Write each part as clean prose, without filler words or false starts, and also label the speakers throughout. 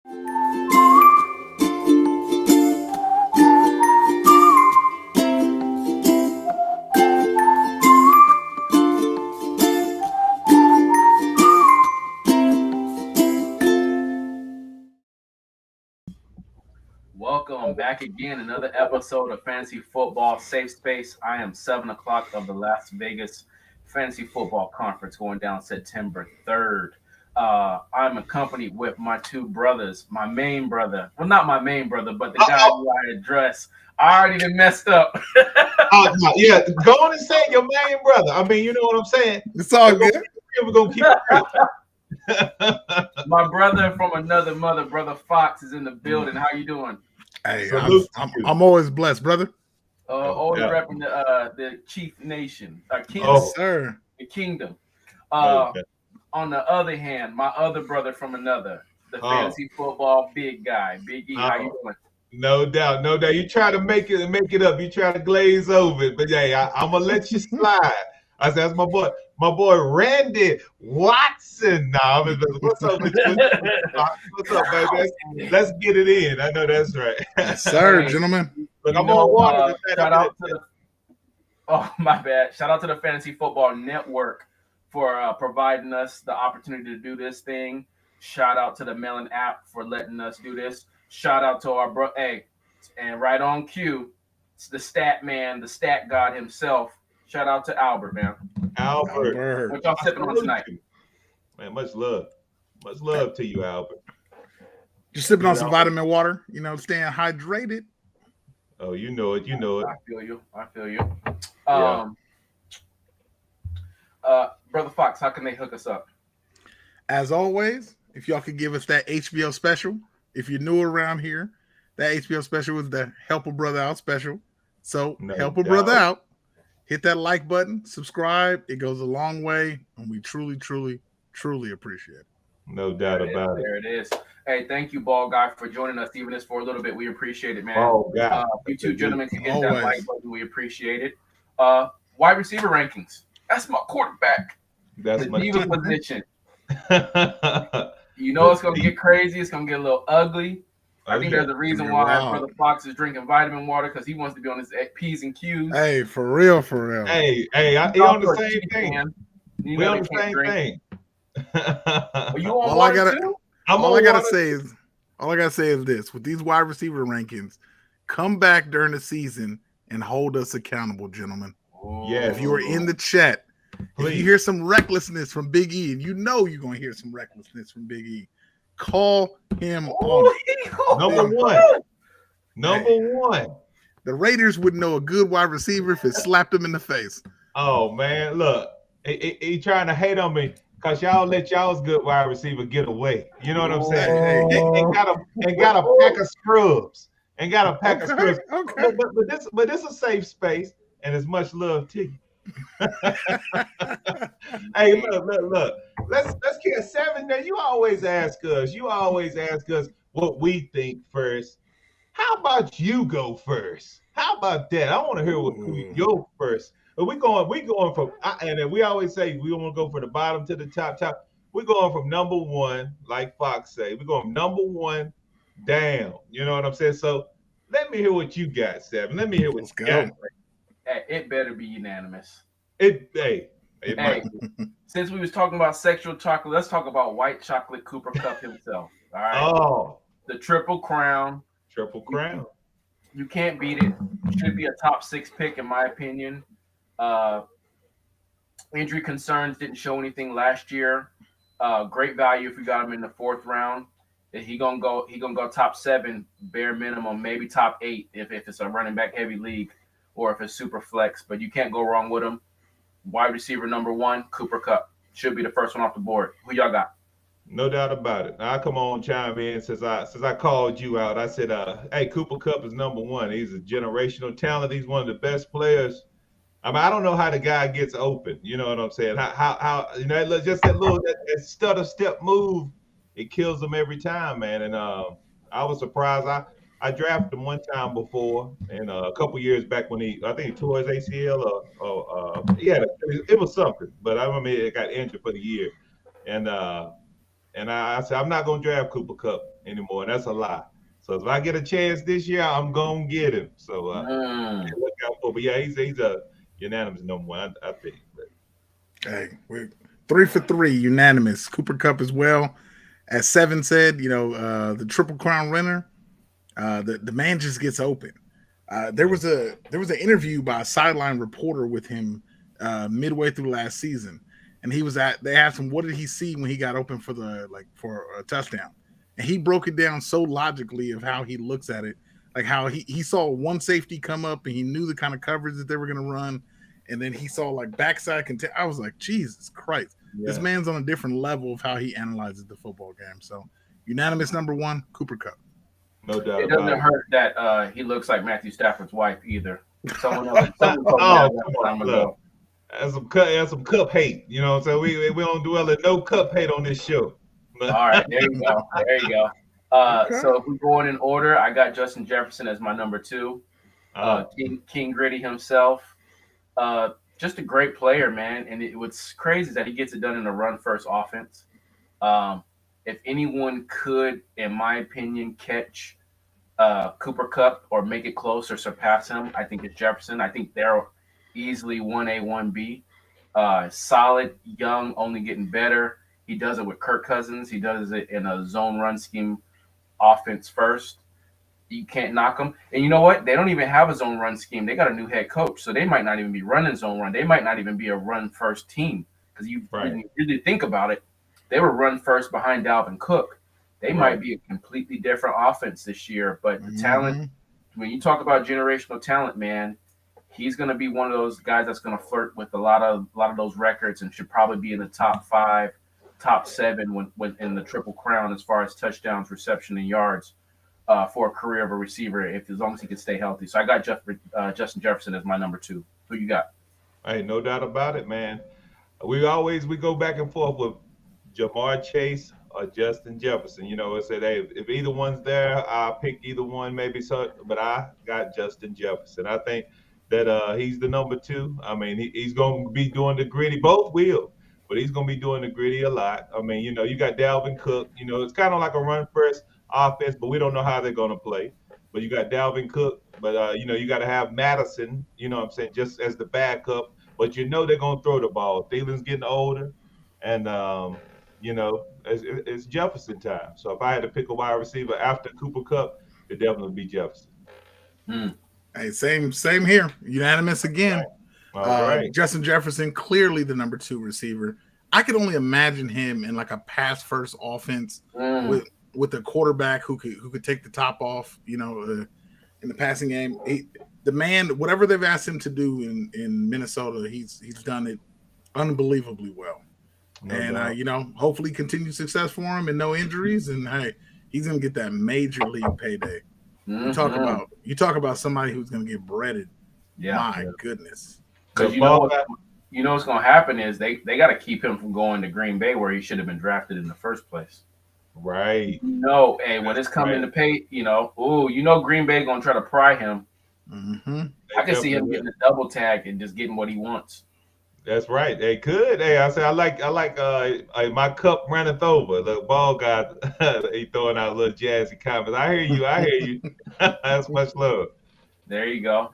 Speaker 1: Welcome back again. Another episode of Fantasy Football Safe Space. I am 7 o'clock of the Las Vegas Fantasy Football Conference going down September 3rd. I'm accompanied with my two brothers, my main brother. Well, not my main brother, but the guy who I address. I already done messed up.
Speaker 2: Yeah, go on and say your main brother. I mean, you know what I'm saying?
Speaker 3: It's all good.
Speaker 2: We're going to keep it
Speaker 1: My brother from another mother, Brother Fox, is in the building. How you doing?
Speaker 3: Hey, I'm always blessed, brother.
Speaker 1: Always repping the Chief Nation, kingdom,
Speaker 3: Yes, sir.
Speaker 1: the kingdom. On the other hand, my other brother from another, the fantasy football big guy, Big E. How you doing?
Speaker 2: No doubt, no doubt. You try to make it up. You try to glaze over it, but yeah, I'm gonna let you slide. I said, that's my boy Randy Watson. Now, what's up, what's up, baby? Let's get it in. I know that's right.
Speaker 3: Yes, sir, gentlemen.
Speaker 2: Look, I'm on water.
Speaker 1: My bad. Shout out to the Fantasy Football Network for providing us the opportunity to do this thing. Shout out to the Melon app for letting us do this. Shout out to our bro. Hey, and right on cue, it's the stat man, the stat god himself. Shout out to Albert, man.
Speaker 2: Albert.
Speaker 1: What y'all sipping on tonight?
Speaker 2: Man, much love. Much love to you, Albert.
Speaker 3: Just sipping on some vitamin water, staying hydrated.
Speaker 2: Oh, you know it.
Speaker 1: I feel you.
Speaker 2: Yeah.
Speaker 1: Brother Fox, how can they hook us up?
Speaker 3: As always, if y'all could give us that HBO special, if you're new around here, that HBO special was the Help a Brother Out special. So help a brother out. Hit that like button, subscribe. It goes a long way, and we truly, truly, truly appreciate it.
Speaker 2: No doubt about it.
Speaker 1: There it is. Hey, thank you, Ball Guy, for joining us, even this for a little bit. We appreciate it, man.
Speaker 2: Oh, God.
Speaker 1: You two gentlemen can hit that like button. We appreciate it. Wide receiver rankings. That's my quarterback.
Speaker 2: That's
Speaker 1: the
Speaker 2: my
Speaker 1: diva position. It's going to get crazy. It's going to get a little ugly. I think there's a reason why Brother Fox is drinking vitamin water, because he wants to be on his P's and Q's.
Speaker 3: Hey, for real.
Speaker 2: Hey, he on the same thing. We on the same thing.
Speaker 1: Are you on water too?
Speaker 3: All I gotta say is this: with these wide receiver rankings, come back during the season and hold us accountable, gentlemen.
Speaker 2: Yeah.
Speaker 3: If you are in the chat, if you hear some recklessness from Big E, and you're gonna hear some recklessness from Big E, call him on it.
Speaker 2: Number one.
Speaker 3: The Raiders would know a good wide receiver if it slapped him in the face.
Speaker 2: Oh man, look, he trying to hate on me because y'all let y'all's good wide receiver get away. You know what I'm saying? Ain't got a pack of scrubs.
Speaker 3: Okay.
Speaker 2: But this is a safe space, and it's much love to you. Hey, look. Let's get 7. Now you always ask us what we think first. How about you go first? How about that? I want to hear who you go first. But we going from, and we always say we want to go from the bottom to the top. We're going from number one, like Fox say. We're going from number one down. You know what I'm saying? So let me hear what you got, 7. Let me hear what you got.
Speaker 1: Hey, it better be unanimous. Since we was talking about sexual chocolate, let's talk about white chocolate Cooper Kupp himself. All right.
Speaker 2: Oh,
Speaker 1: the Triple Crown. You can't beat it. Should be a top 6 pick in my opinion. Injury concerns didn't show anything last year. Great value if you got him in the 4th round. He gonna go top 7 bare minimum, maybe top 8 if it's a running back heavy league or if it's super flex. But you can't go wrong with him. Wide receiver number 1, Cooper Kupp should be the first one off the board. Who y'all got?
Speaker 2: No doubt about it. I come on, chime in since I called you out. I said, hey, Cooper Kupp is number 1. He's a generational talent. He's one of the best players. I mean, I don't know how the guy gets open. You know what I'm saying? How just that little that stutter step move, it kills him every time, man. And I was surprised. I drafted him one time before, and a couple years back when I think he tore his ACL it was something. But I remember it got injured for the year, and I said I'm not going to draft Cooper Kupp anymore. And that's a lie. So if I get a chance this year, I'm gonna get him. So look out for. But yeah, he's a unanimous number one, I think. But.
Speaker 3: Hey, we're 3 for 3, unanimous. Cooper Kupp as well. As Seven said, the Triple Crown winner, the man just gets open. There was an interview by a sideline reporter with him midway through last season, and they asked him what did he see when he got open for a touchdown, and he broke it down so logically of how he looks at it, like how he saw one safety come up and he knew the kind of coverage that they were going to run, and then he saw like backside content. I was like, Jesus Christ, this man's on a different level of how he analyzes the football game. So unanimous number one, Cooper Kupp.
Speaker 2: No doubt.
Speaker 1: It doesn't hurt that he looks like Matthew Stafford's wife either. Someone else.
Speaker 2: That's some Kupp hate. You know what I'm saying? We don't dwell in no Kupp hate on this show.
Speaker 1: All right, there you go. There you go. Okay. So if we're going in order, I got Justin Jefferson as my number 2. King Gritty himself. Just a great player, man. And what's crazy is that he gets it done in a run-first offense. If anyone could, in my opinion, catch Cooper Kupp or make it close or surpass him, I think it's Jefferson. I think they're easily 1A, 1B. Solid, young, only getting better. He does it with Kirk Cousins. He does it in a zone run scheme offense first. You can't knock them. And you know what? They don't even have a zone run scheme. They got a new head coach, so they might not even be running zone run. They might not even be a run-first team because you really think about it. They were run first behind Dalvin Cook. They might be a completely different offense this year. But the talent, when you talk about generational talent, man, he's going to be one of those guys that's going to flirt with a lot of those records and should probably be in the top 5, top 7 when in the Triple Crown as far as touchdowns, reception, and yards for a career of a receiver, as long as he can stay healthy. So I got Justin Jefferson as my number 2. Who you got?
Speaker 2: Hey, no doubt about it, man. We go back and forth with Jamar Chase or Justin Jefferson. You know, I said, hey, if either one's there, I'll pick either one, maybe so. But I got Justin Jefferson. I think that he's the number 2. I mean, he's going to be doing the gritty. Both will, but he's going to be doing the gritty a lot. I mean, you know, you got Dalvin Cook. You know, it's kind of like a run-first offense, but we don't know how they're going to play. But you got Dalvin Cook. But, you know, you got to have Madison, you know what I'm saying, just as the backup. But you know they're going to throw the ball. Thielen's getting older. And, you know, it's Jefferson time. So if I had to pick a wide receiver after Cooper Kupp, it'd definitely be Jefferson.
Speaker 3: Hey, same here. Unanimous again.
Speaker 2: All right.
Speaker 3: Justin Jefferson, clearly the number 2 receiver. I could only imagine him in like a pass-first offense with a quarterback who could take the top off, you know, in the passing game. The man, whatever they've asked him to do in Minnesota, he's done it unbelievably well. You know, hopefully continued success for him and no injuries. And hey, he's gonna get that major league payday. You talk about somebody who's gonna get breaded. My goodness.
Speaker 1: Because you know what's gonna happen is they got to keep him from going to Green Bay where he should have been drafted in the first place.
Speaker 2: Right.
Speaker 1: No, hey, when it's coming to pay, you know, Green Bay gonna try to pry him. I can see him getting a double tag and just getting what he wants.
Speaker 2: That's right. They could. Hey, I say I like my cup runneth over. The ball guy, he throwing out little jazzy comments. I hear you. That's much love.
Speaker 1: There you go.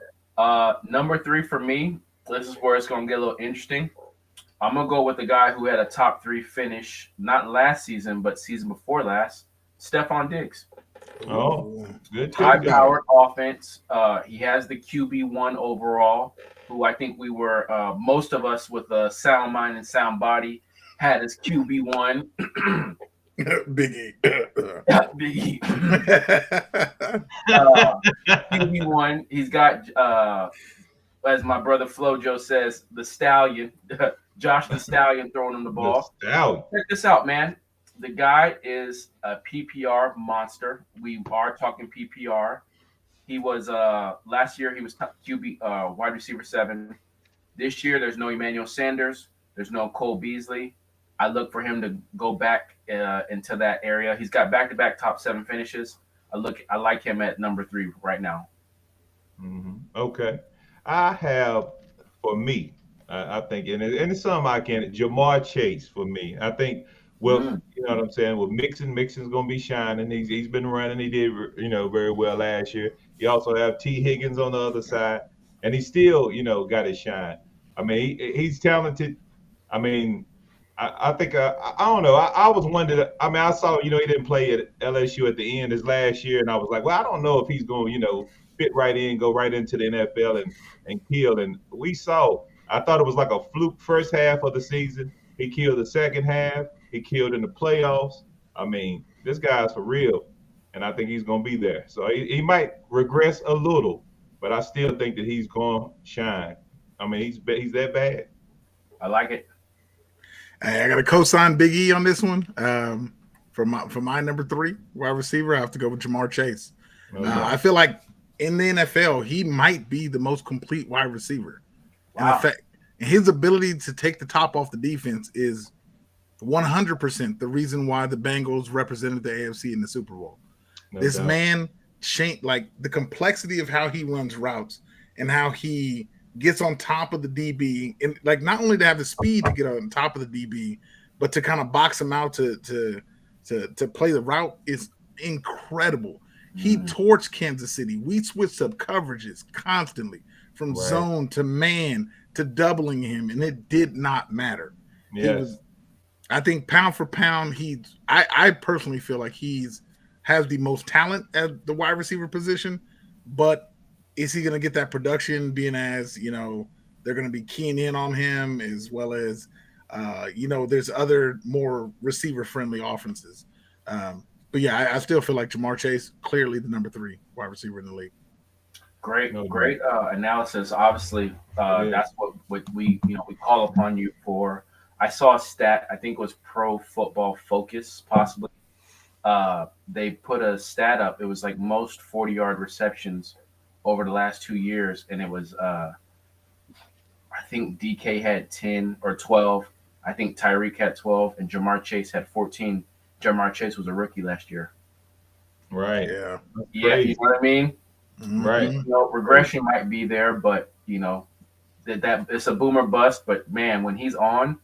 Speaker 1: Number 3 for me. This is where it's gonna get a little interesting. I'm gonna go with the guy who had a top 3 finish, not last season, but season before last, Stephon Diggs.
Speaker 2: Oh, good.
Speaker 1: High-powered offense. He has the QB1 overall, who I think we were, most of us with a sound mind and sound body had as QB1.
Speaker 3: Big E.
Speaker 1: Big E. QB1. He's got, as my brother Flojo says, the Stallion. Josh the Stallion throwing him the ball. Check this out, man. The guy is a PPR monster. We are talking PPR. He was last year he was QB wide receiver 7. This year there's no Emmanuel Sanders. There's no Cole Beasley. I look for him to go back into that area. He's got back-to-back top 7 finishes. I like him at number 3 right now.
Speaker 2: Okay, I have for me. I think, and it's something I can. Jamar Chase for me. I think with you know what I'm saying, with Mixon's gonna be shining. He's been running. He did very well last year. You also have T Higgins on the other side, and he still got his shine. I mean, he's talented. I mean, I think I don't know. I was wondering. I mean, I saw he didn't play at LSU at the end his last year, and I was like, well, I don't know if he's going fit right in, go right into the NFL and kill. And we saw. I thought it was like a fluke first half of the season. He killed the second half. He killed in the playoffs. I mean, this guy's for real, and I think he's going to be there. So he might regress a little, but I still think that he's going to shine. I mean, he's that bad.
Speaker 1: I like it.
Speaker 3: Hey, I got to co-sign Big E on this one. For my number 3 wide receiver, I have to go with Ja'Marr Chase. Okay. I feel like in the NFL, he might be the most complete wide receiver. Wow. In fact, his ability to take the top off the defense is 100% the reason why the Bengals represented the AFC in the Super Bowl. No this doubt. Man changed, like, the complexity of how he runs routes and how he gets on top of the DB, and like not only to have the speed to get on top of the DB, but to kind of box him out to play the route is incredible. He torched Kansas City. We switched up coverages constantly from zone to man to doubling him, and it did not matter.
Speaker 2: Yes.
Speaker 3: I think pound for pound, I personally feel like has the most talent at the wide receiver position, but is he going to get that production being as, they're going to be keying in on him as well as, there's other more receiver-friendly offenses. But yeah, I still feel like Ja'Marr Chase, clearly the number 3 wide receiver in the league.
Speaker 1: Great analysis. Obviously, that's what we call upon you for. I saw a stat, I think it was Pro Football Focus, possibly. They put a stat up. It was like most 40-yard receptions over the last 2 years, and it was I think DK had 10 or 12. I think Tyreek had 12, and Ja'Marr Chase had 14. Ja'Marr Chase was a rookie last year.
Speaker 2: Right.
Speaker 3: Yeah.
Speaker 1: Yeah, you know what I mean?
Speaker 2: Right.
Speaker 1: Regression might be there, but that it's a boomer bust. But man, when he's on,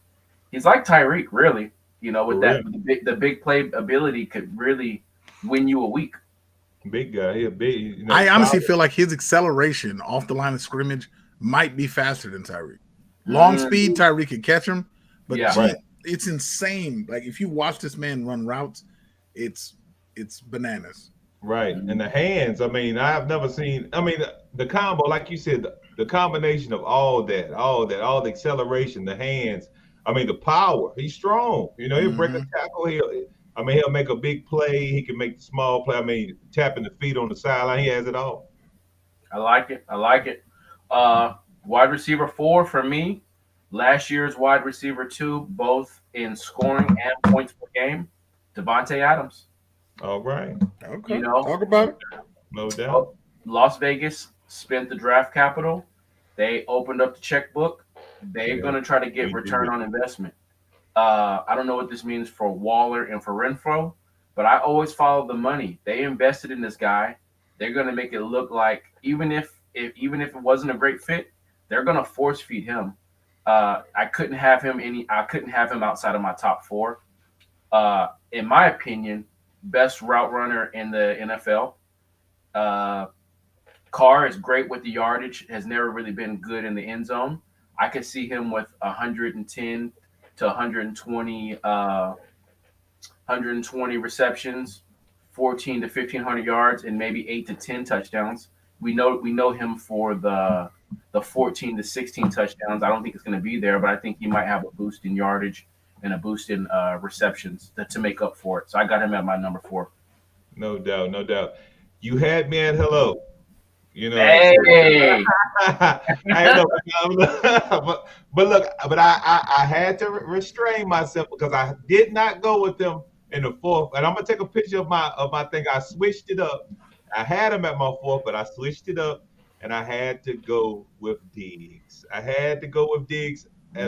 Speaker 1: he's like Tyreek, really. With the big play ability could really win you a week.
Speaker 2: Big guy, he a big.
Speaker 3: I honestly feel like his acceleration off the line of scrimmage might be faster than Tyreek. Long speed, Tyreek could catch him, but it's insane. Like if you watch this man run routes, it's bananas.
Speaker 2: Right, and the hands. I mean, I have never seen. I mean, the combo, like you said, the combination of all the acceleration, the hands. I mean, the power. He's strong. He'll break a tackle. He'll make a big play. He can make the small play. I mean, tapping the feet on the sideline. He has it all.
Speaker 1: I like it. Wide receiver 4 for me. Last year's wide receiver 2, both in scoring and points per game. Devontae Adams.
Speaker 2: All right.
Speaker 3: Okay. Talk about it.
Speaker 2: No doubt.
Speaker 1: Las Vegas spent the draft capital. They opened up the checkbook. They're going to try to get return on investment. I don't know what this means for Waller and for Renfro, but I always follow the money. They invested in this guy. They're going to make it look like even if it wasn't a great fit, they're going to force feed him. I couldn't have him outside of my top 4. In my opinion, best route runner in the NFL. Carr is great with the yardage, has never really been good in the end zone. I could see him with 110 to 120 receptions, 14 to 1,500 yards, and maybe 8 to 10 touchdowns. We know him for the 14 to 16 touchdowns. I don't think it's going to be there, but I think he might have a boost in yardage and a boost in receptions to make up for it. So I got him at my number 4.
Speaker 2: No doubt. You had me at hello.
Speaker 1: Hey.
Speaker 2: Hey, look, but I had to restrain myself because I did not go with them in the 4th. And I'm gonna take a picture of my thing. I switched it up. I had him at my 4th, but I switched it up, and I had to go with Diggs. As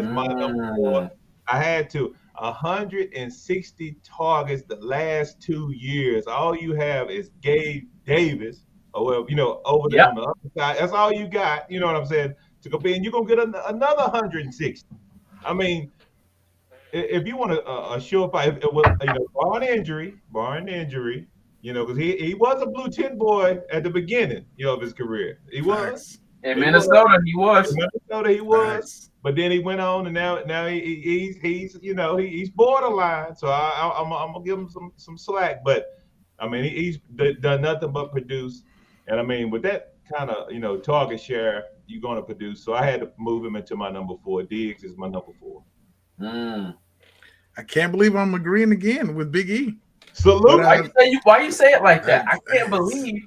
Speaker 2: my number 4. I had to 160 targets the last 2 years. All you have is Gabe Davis. Over there on the other side. That's all you got. You know what I'm saying? To compare, and you're going to get another 160. I mean, if you want a surefire, it was, barring injury, because he was a blue tin boy at the beginning, of his career. He was.
Speaker 3: Facts.
Speaker 1: In
Speaker 2: He
Speaker 1: Minnesota, he
Speaker 2: In
Speaker 1: was.
Speaker 2: Minnesota, he was.
Speaker 3: Facts.
Speaker 2: But then he went on, and now he's borderline. So I'm gonna give him some slack. But I mean, he's done nothing but produce. And I mean, with that kind of target share, you're going to produce. So I had to move him into my number 4. Diggs is my number 4.
Speaker 3: I can't believe I'm agreeing again with Big E.
Speaker 2: Salute.
Speaker 1: Why you say it like that? I can't believe.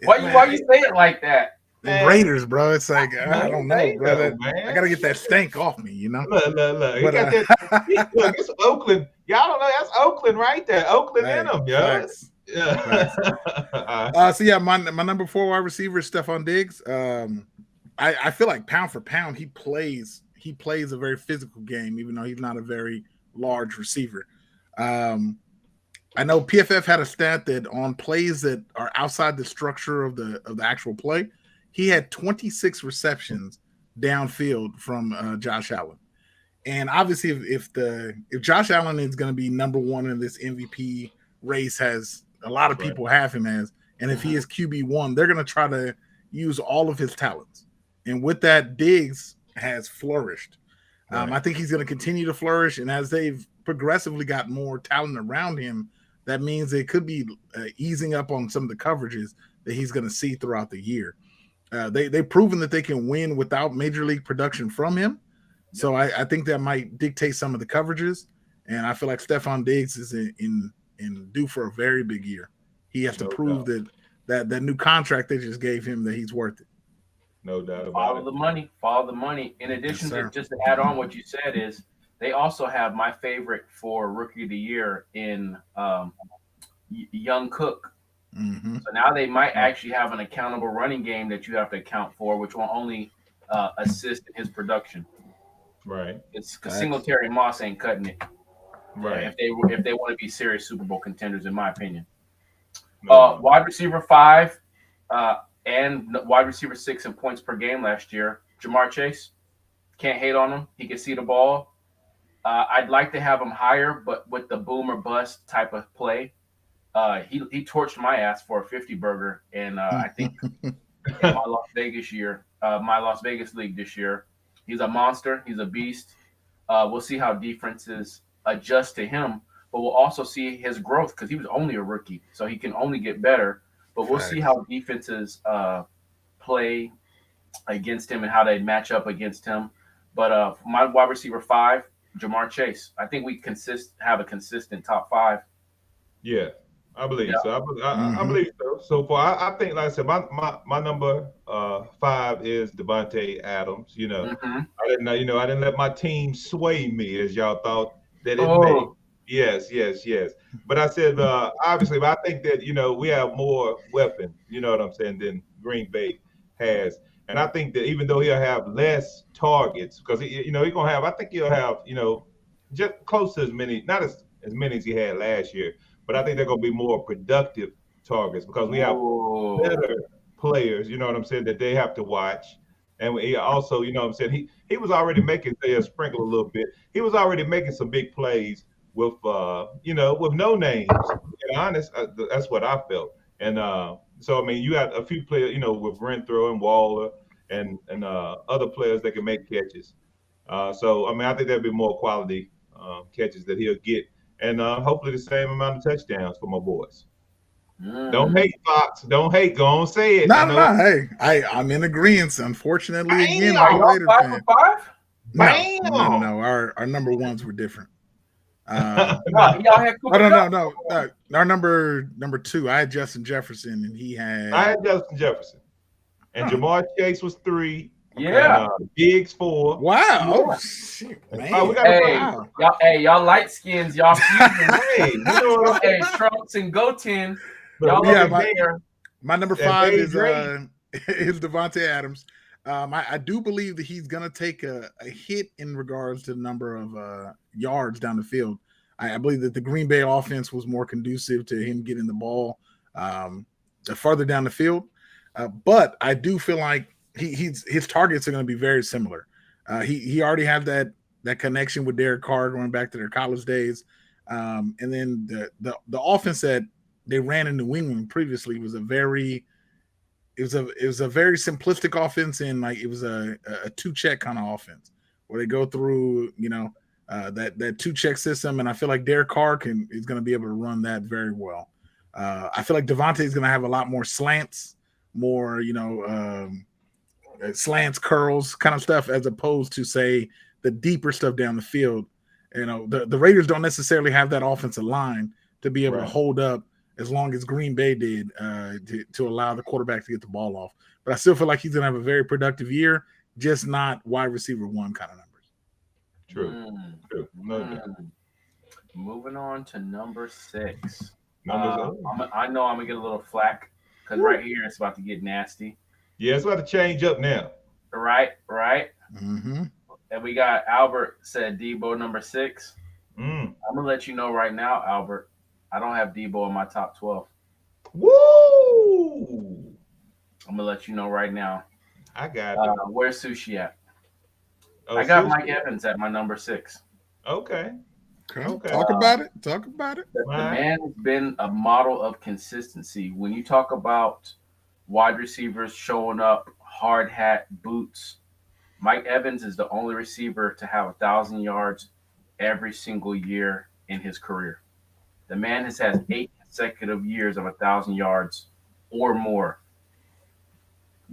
Speaker 1: Why you say it like that?
Speaker 3: The Raiders, bro. It's like I don't know, bro. I gotta get that stank off me,
Speaker 2: Look.
Speaker 3: But,
Speaker 2: He got that. Look, it's Oakland. Y'all don't know that's Oakland right there. Oakland in them, yo. Yeah.
Speaker 3: So yeah, my number 4 wide receiver is Stephon Diggs. I feel like pound for pound, he plays a very physical game, even though he's not a very large receiver. I know PFF had a stat that on plays that are outside the structure of the actual play, he had 26 receptions downfield from Josh Allen. And obviously, if Josh Allen is going to be number 1 in this MVP race, as a lot of people have him as, and if he is QB1, they're going to try to use all of his talents. And with that, Diggs has flourished. I think he's going to continue to flourish. And as they've progressively got more talent around him, that means they could be easing up on some of the coverages that he's going to see throughout the year. They've proven that they can win without major league production from him. So I think that might dictate some of the coverages. And I feel like Stephon Diggs is in due for a very big year. He has to prove that new contract they just gave him, that he's worth it.
Speaker 2: No doubt about it.
Speaker 1: Follow the money. In addition to just to add on what you said is they also have my favorite for rookie of the year in Young Cook.
Speaker 3: Mm-hmm.
Speaker 1: So now they might actually have an accountable running game that you have to account for, which will only assist in his production.
Speaker 2: Right.
Speaker 1: It's because Singletary and Moss ain't cutting it.
Speaker 2: Right.
Speaker 1: If they want to be serious Super Bowl contenders, in my opinion. Wide receiver 5 and wide receiver 6 in points per game last year. Jamar Chase, can't hate on him. He can see the ball. I'd like to have him higher, but with the boom or bust type of play, he torched my ass for a 50 burger, and I think in my Las Vegas league this year, he's a monster. He's a beast. We'll see how defenses adjust to him, but we'll also see his growth because he was only a rookie, so he can only get better. But we'll see how defenses play against him and how they match up against him. But my wide receiver 5, Jamar Chase. I think we have a consistent top 5.
Speaker 2: Yeah, I believe so. I believe so. So far, I think, like I said, my number 5 is Devontae Adams. I didn't let my team sway me as y'all thought that it may. Yes. But I said, obviously, but I think that, we have more weapons, you know what I'm saying, than Green Bay has. And I think that even though he'll have less targets, because, he's going to have, I think he'll have, just close to as many, not as many as he had last year, but I think they're going to be more productive targets because we have better players, you know what I'm saying, that they have to watch. And he also, you know what I'm saying, he was already making, sprinkle a little bit. He was already making some big plays with with no names. To be honest, that's what I felt. And so I mean, you got a few players, with Renfro and Waller and other players that can make catches. So I mean, I think there'll be more quality catches that he'll get, and hopefully the same amount of touchdowns for my boys. Don't hate, Fox. Don't hate. Go on, say it.
Speaker 3: No. Hey, I'm in agreement. Unfortunately, again,
Speaker 1: are y'all 5 for 5?
Speaker 3: No. Our number 1s were different.
Speaker 1: Y'all had
Speaker 3: no. Our number 2, I had Justin Jefferson, and
Speaker 2: I had Justin Jefferson, and Jamar Chase was 3.
Speaker 1: Yeah,
Speaker 2: and, Diggs 4.
Speaker 3: Wow.
Speaker 1: Yeah.
Speaker 3: Oh shit, man.
Speaker 1: Y'all light skins, y'all. Hey, Trunks and Goten.
Speaker 3: My number 5 is Devontae Adams. I do believe that he's going to take a hit in regards to the number of yards down the field. I believe that the Green Bay offense was more conducive to him getting the ball farther down the field. But I do feel like his targets are going to be very similar. He already have that that connection with Derek Carr going back to their college days. And then the offense that they ran in New England previously was a very simplistic offense, and like it was a 2-check kind of offense where they go through, that 2-check system. And I feel like Derek Carr is going to be able to run that very well. I feel like Devontae is going to have a lot more slants, more, slants, curls kind of stuff, as opposed to, say, the deeper stuff down the field. The Raiders don't necessarily have that offensive line to be able to hold up as long as Green Bay did to allow the quarterback to get the ball off. But I still feel like he's going to have a very productive year, just not wide receiver 1 kind of numbers.
Speaker 2: True.
Speaker 1: Moving on to number 6.
Speaker 2: I
Speaker 1: know I'm going to get a little flack because right here it's about to get nasty.
Speaker 2: Yeah, it's about to change up now.
Speaker 1: Right.
Speaker 3: Mm-hmm.
Speaker 1: And we got Albert said Debo number 6. I'm going to let you know right now, Albert, I don't have Debo in my top 12.
Speaker 2: Woo!
Speaker 1: I'm going to let you know right now.
Speaker 2: I got it.
Speaker 1: Where's Sushi at?
Speaker 2: Oh,
Speaker 1: I got
Speaker 2: Sushi.
Speaker 1: Mike Evans at my number 6.
Speaker 2: Okay.
Speaker 3: Talk about it.
Speaker 1: The man has been a model of consistency. When you talk about wide receivers showing up, hard hat, boots, Mike Evans is the only receiver to have 1,000 yards every single year in his career. The man has had 8 consecutive years of 1,000 yards or more.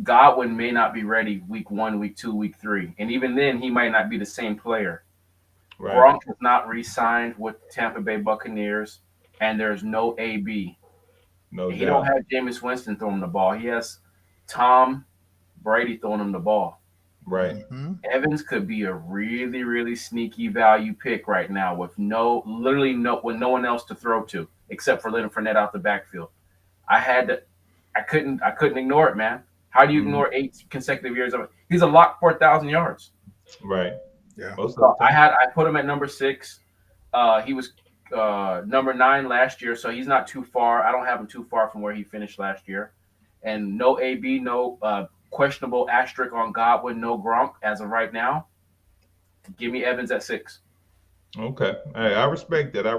Speaker 1: Godwin may not be ready week 1, week 2, week 3. And even then, he might not be the same player.
Speaker 2: Right.
Speaker 1: Gronk is not re-signed with Tampa Bay Buccaneers, and there's no AB.
Speaker 2: No
Speaker 1: He
Speaker 2: doubt.
Speaker 1: don't have Jameis Winston throwing him the ball. He has Tom Brady throwing him the ball.
Speaker 2: Right.
Speaker 3: Mm-hmm.
Speaker 1: Evans could be a really, really sneaky value pick right now with no one else to throw to except for Leonard Fournette out the backfield. I couldn't ignore it, man. How do you ignore 8 consecutive years of it? He's a lock for 1,000 yards.
Speaker 2: Right.
Speaker 3: Yeah.
Speaker 1: So I put him at number 6. He was number 9 last year, so he's not too far. I don't have him too far from where he finished last year. And no AB, no questionable asterisk on Godwin, no Gronk as of right now. Give me Evans at 6.
Speaker 2: Okay. Hey, I respect that. I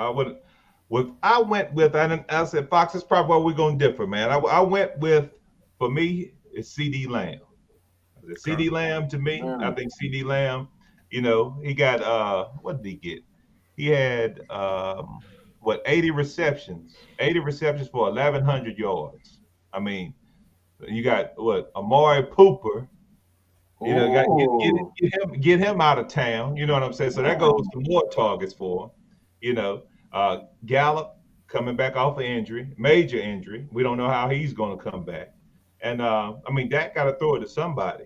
Speaker 2: went with, I said, Fox, is probably where we're going to differ, man. I went with, for me, it's CD Lamb. CD Lamb, to me, I think CD Lamb, he got, what did he get? He had, 80 receptions for 1,100 yards. I mean, you got, Amari Cooper. Get him out of town. You know what I'm saying? So that goes to more targets for him. Gallup coming back off of injury, major injury. We don't know how he's going to come back. And Dak got to throw it to somebody.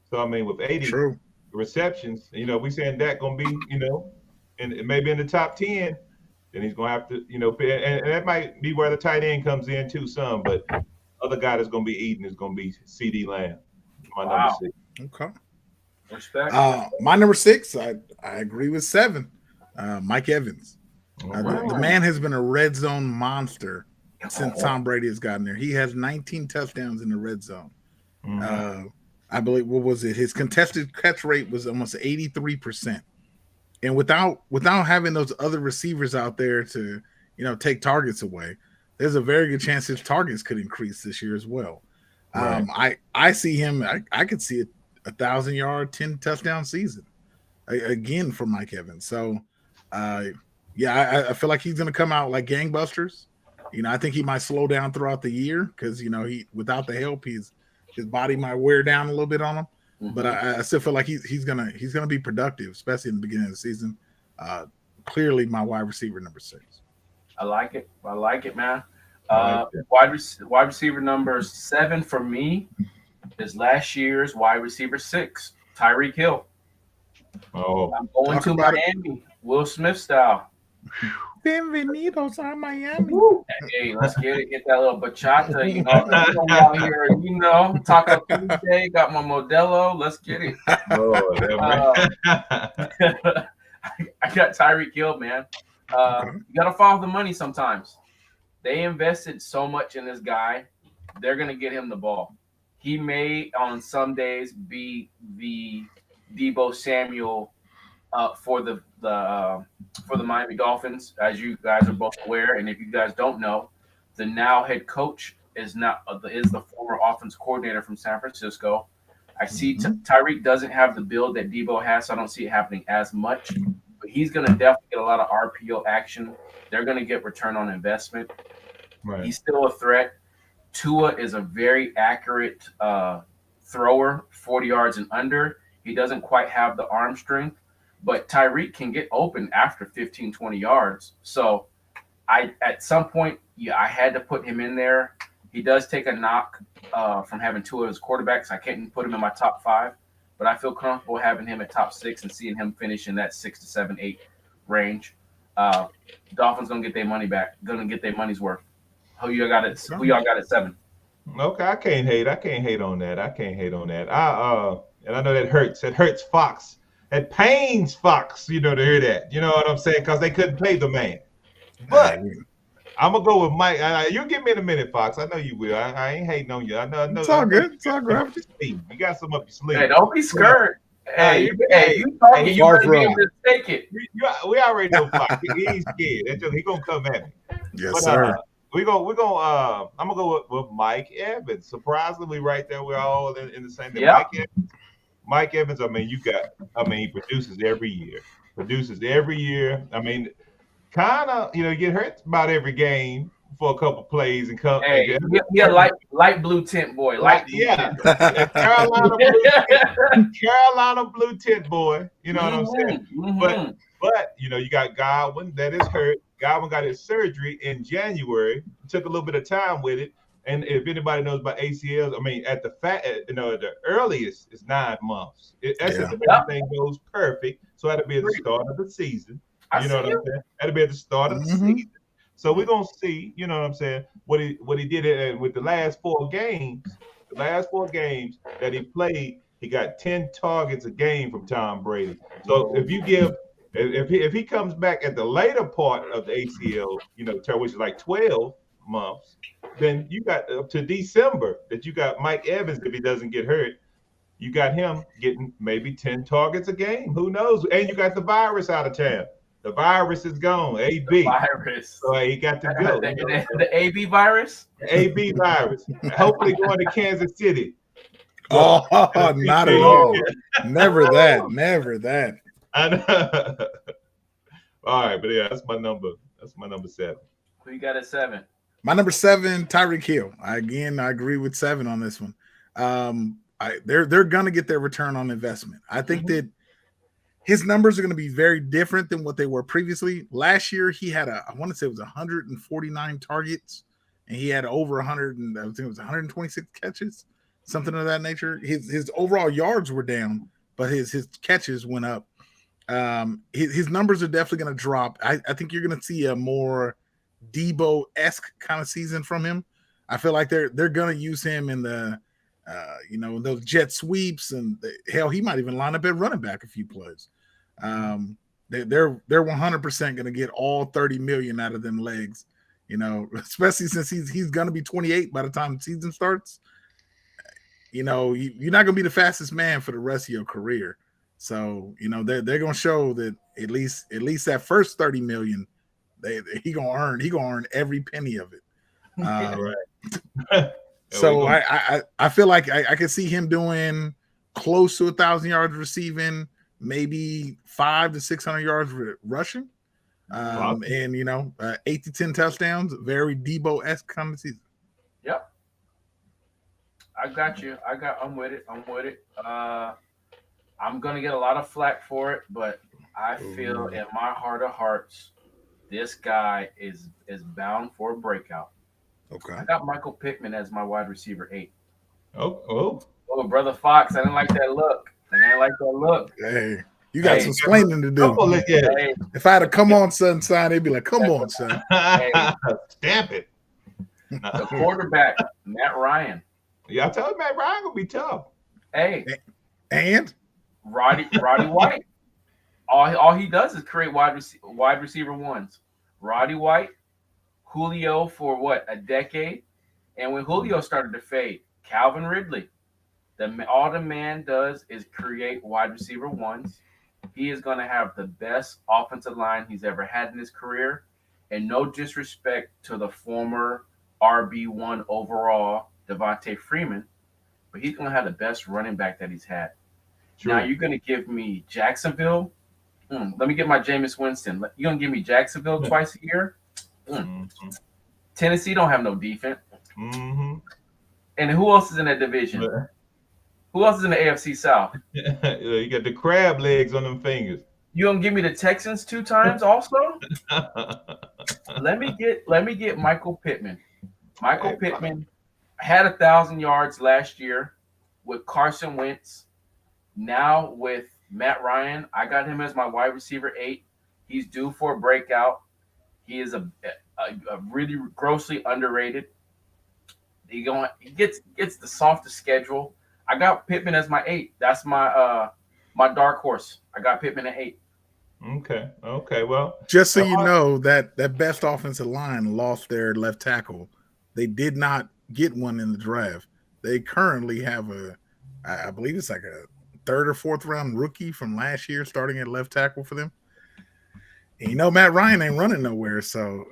Speaker 2: So with 80 receptions, we saying Dak going to be, and maybe in the top 10. Then he's going to have to, and that might be where the tight end comes in too, some. But other guy that's going to be eating is going to be CD Lamb, my number 6.
Speaker 3: Okay.
Speaker 1: Respect.
Speaker 3: My number 6, I agree with 7. Mike Evans. The man has been a red zone monster since Tom Brady has gotten there. He has 19 touchdowns in the red zone.
Speaker 2: Mm-hmm.
Speaker 3: I believe, what was it? His contested catch rate was almost 83%. And without having those other receivers out there to, take targets away, there's a very good chance his targets could increase this year as well.
Speaker 2: Right.
Speaker 3: I see him. I could see a 1,000-yard, 10 touchdown season again for Mike Evans. So, I feel like he's going to come out like gangbusters. I think he might slow down throughout the year because he without the help, his body might wear down a little bit on him. Mm-hmm. But I still feel like he's gonna be productive, especially in the beginning of the season. Clearly, my wide receiver number 6.
Speaker 1: I like it, man. Wide receiver number 7 for me is last year's wide receiver 6, Tyreek Hill.
Speaker 2: Oh,
Speaker 1: I'm going to Miami, Will Smith style.
Speaker 3: Bienvenidos a Miami.
Speaker 1: Hey, let's get it. Get that little bachata, out here, Taco Tuesday, got my Modelo. Let's get it. I got Tyreek Hill, man. You got to follow the money sometimes. They invested so much in this guy. They're going to get him the ball. He may, on some days, be the Debo Samuel for the Miami Dolphins, as you guys are both aware. And if you guys don't know, the now head coach is the former offense coordinator from San Francisco. I see Tyreek doesn't have the build that Debo has, so I don't see it happening as much. But he's going to definitely get a lot of RPO action. They're going to get return on investment.
Speaker 2: Right.
Speaker 1: He's still a threat. Tua is a very accurate thrower, 40 yards and under. He doesn't quite have the arm strength, but Tyreek can get open after 15, 20 yards. So at some point, I had to put him in there. He does take a knock from having Tua as quarterbacks. I can't put him in my top 5, but I feel comfortable having him at top 6 and seeing him finish in that 6 to 7, 8 range. Dolphins gonna get their money back. Gonna get their money's worth. Who y'all got at 7?
Speaker 2: Okay, I can't hate on that. And I know that hurts. It hurts Fox. It pains Fox, to hear that. You know what I'm saying? Because they couldn't pay the man. But I'm gonna go with Mike. You'll give me in a minute, Fox. I know you will. I ain't hating on you. I know.
Speaker 3: It's all good. It's all good.
Speaker 2: You got some up your sleeve.
Speaker 1: Hey, don't be scared. Hey, you talking? You better be able to take it.
Speaker 2: We already know Fox. He's scared. He gonna come at me.
Speaker 3: Yes, sir.
Speaker 2: I'm gonna go with Mike Evans. Surprisingly, right there, we're all in the same thing.
Speaker 1: Yeah.
Speaker 2: Mike Evans. He produces every year. I mean, kind of, get hurt about every game for a couple plays and come.
Speaker 1: Hey, yeah, light blue tint boy. Tint.
Speaker 2: Carolina blue tint boy. You know what I'm saying?
Speaker 1: Mm-hmm.
Speaker 2: But you got Godwin that is hurt. Godwin got his surgery in January. Took a little bit of time with it. And if anybody knows about ACLs, at the earliest it's 9 months. That's if everything goes perfect. So that'll be at the start of the season. You know what I'm saying? That'll be at the start of the season. So we're gonna see, you know what I'm saying, what he did with the last 4 games. The last 4 games that he played, he got 10 targets a game from Tom Brady. So if he comes back at the later part of the ACL, which is like 12 months, then you got up to December that you got Mike Evans, if he doesn't get hurt, you got him getting maybe 10 targets a game. Who knows? And you got the virus out of town. The virus is gone. AB.
Speaker 1: The virus.
Speaker 2: So he got to go.
Speaker 1: The AB virus?
Speaker 2: The AB virus. Hopefully going to Kansas City.
Speaker 3: Oh, not at all. Never that.
Speaker 2: I know. All right, but yeah, that's my number 7.
Speaker 1: Who you got at 7?
Speaker 3: My number 7, Tyreek Hill. I agree with 7 on this one. They're gonna get their return on investment. I think that his numbers are going to be very different than what they were previously. Last year, he had I want to say it was 149 targets, and he had over 126 catches, something of that nature. His overall yards were down, but his catches went up. His numbers are definitely going to drop. I think you're going to see a more Debo-esque kind of season from him. I feel like they're going to use him in the those jet sweeps, and hell, he might even line up at running back a few plays. They're 100% going to get all 30 million out of them legs, especially since he's going to be 28 by the time the season starts. You're not going to be the fastest man for the rest of your career. So, they're going to show that at least that first 30 million, he going to earn every penny of it.
Speaker 2: Right.
Speaker 3: So I feel like I could see him doing close to 1,000 yards receiving, maybe 500 to 600 yards rushing, and 8 to 10 touchdowns. Very Debo-esque kind of season.
Speaker 1: Yep, I got you. I'm with it. I'm gonna get a lot of flack for it, but I feel in my heart of hearts, this guy is bound for a breakout.
Speaker 3: Okay.
Speaker 1: I got Michael Pittman as my wide receiver 8.
Speaker 2: Oh,
Speaker 1: brother Fox, I didn't like that look.
Speaker 3: Hey, you got some explaining to do.
Speaker 1: Hey.
Speaker 3: If I had a come on son sign, they'd be like, come on, son.
Speaker 1: Hey.
Speaker 2: Stamp it.
Speaker 1: The quarterback, Matt Ryan.
Speaker 2: Yeah, I told you Matt Ryan gonna be tough.
Speaker 1: Hey.
Speaker 3: And
Speaker 1: Roddy White. All he does is create wide receiver ones. Roddy White, Julio for a decade, and when Julio started to fade, Calvin Ridley. All the man does is create wide receiver ones. He is going to have the best offensive line he's ever had in his career. And no disrespect to the former RB1 overall, Devontae Freeman, but he's going to have the best running back that he's had. True. Now, you're going to give me Jacksonville. Let me get my Jameis Winston. You're going to give me Jacksonville twice a year? Mm-hmm. Tennessee don't have no defense.
Speaker 2: Mm-hmm.
Speaker 1: And who else is in that division? Who else is in the AFC South?
Speaker 2: You got the crab legs on them fingers.
Speaker 1: You gonna give me the Texans 2 times also? Let me get Michael Pittman. Michael Pittman had 1,000 yards last year with Carson Wentz. Now with Matt Ryan, I got him as my wide receiver 8. He's due for a breakout. He is a really grossly underrated. He gets the softest schedule. I got Pittman as my 8. That's my dark horse. I got Pittman at 8.
Speaker 2: Okay. Well,
Speaker 3: just so you know, that best offensive line lost their left tackle. They did not get one in the draft. They currently have I believe it's like a 3rd or 4th round rookie from last year starting at left tackle for them. And Matt Ryan ain't running nowhere, so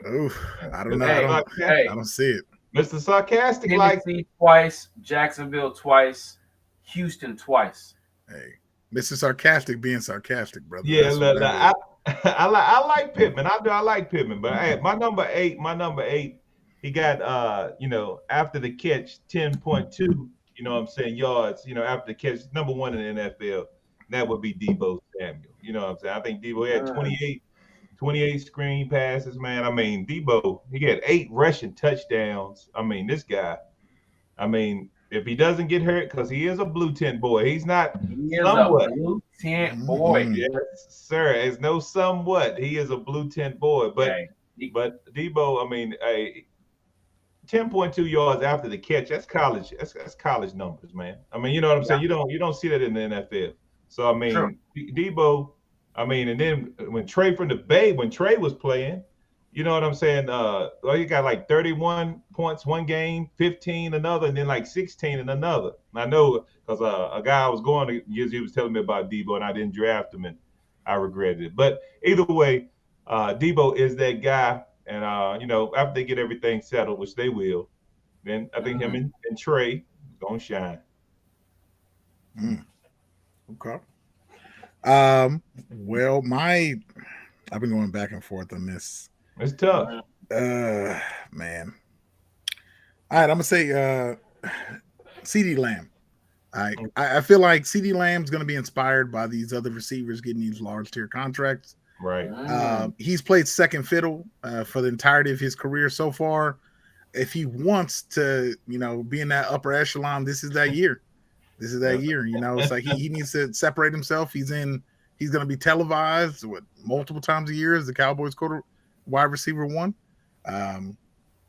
Speaker 3: I don't know. I don't see it.
Speaker 2: Mr. Sarcastic,
Speaker 1: Tennessee twice, Jacksonville twice, Houston twice.
Speaker 3: Hey, Mr. Sarcastic being sarcastic, brother.
Speaker 2: Yeah, look, I like Pittman. I like Pittman, but hey, my number 8, he got after the catch 10.2. You know what I'm saying, yards. After the catch, number 1 in the NFL. That would be Deebo Samuel. You know what I'm saying? I think Deebo had 28 screen passes, man. I mean, Deebo, he had 8 rushing touchdowns. I mean, this guy. I mean, if he doesn't get hurt, because he is a blue tent boy, he's not.
Speaker 1: He is a blue tent boy.
Speaker 2: Yes, sir. It's no somewhat. He is a blue tent boy. But Deebo, I mean, 10.2 yards after the catch. That's college. That's college numbers, man. I mean, you know what I'm saying. You don't see that in the NFL. So I mean, Deebo. I mean, and then when Trey from the Bay, when Trey was playing, you know what I'm saying? He got like 31 points one game, 15 another, and then like 16 in another. And I know because a guy I was going to use, he was telling me about Deebo, and I didn't draft him, and I regretted it. But either way, Deebo is that guy. And, after they get everything settled, which they will, then I think him and Trey going to shine.
Speaker 3: Okay. Well, I've been going back and forth on this.
Speaker 2: It's tough.
Speaker 3: Man. All right, I'm gonna say CeeDee Lamb. I feel like CeeDee Lamb's gonna be inspired by these other receivers getting these large tier contracts.
Speaker 2: Right.
Speaker 3: He's played second fiddle for the entirety of his career so far. If he wants to, be in that upper echelon, this is that year. This is that year. It's like he needs to separate himself. He's going to be televised multiple times a year as the Cowboys wide receiver 1.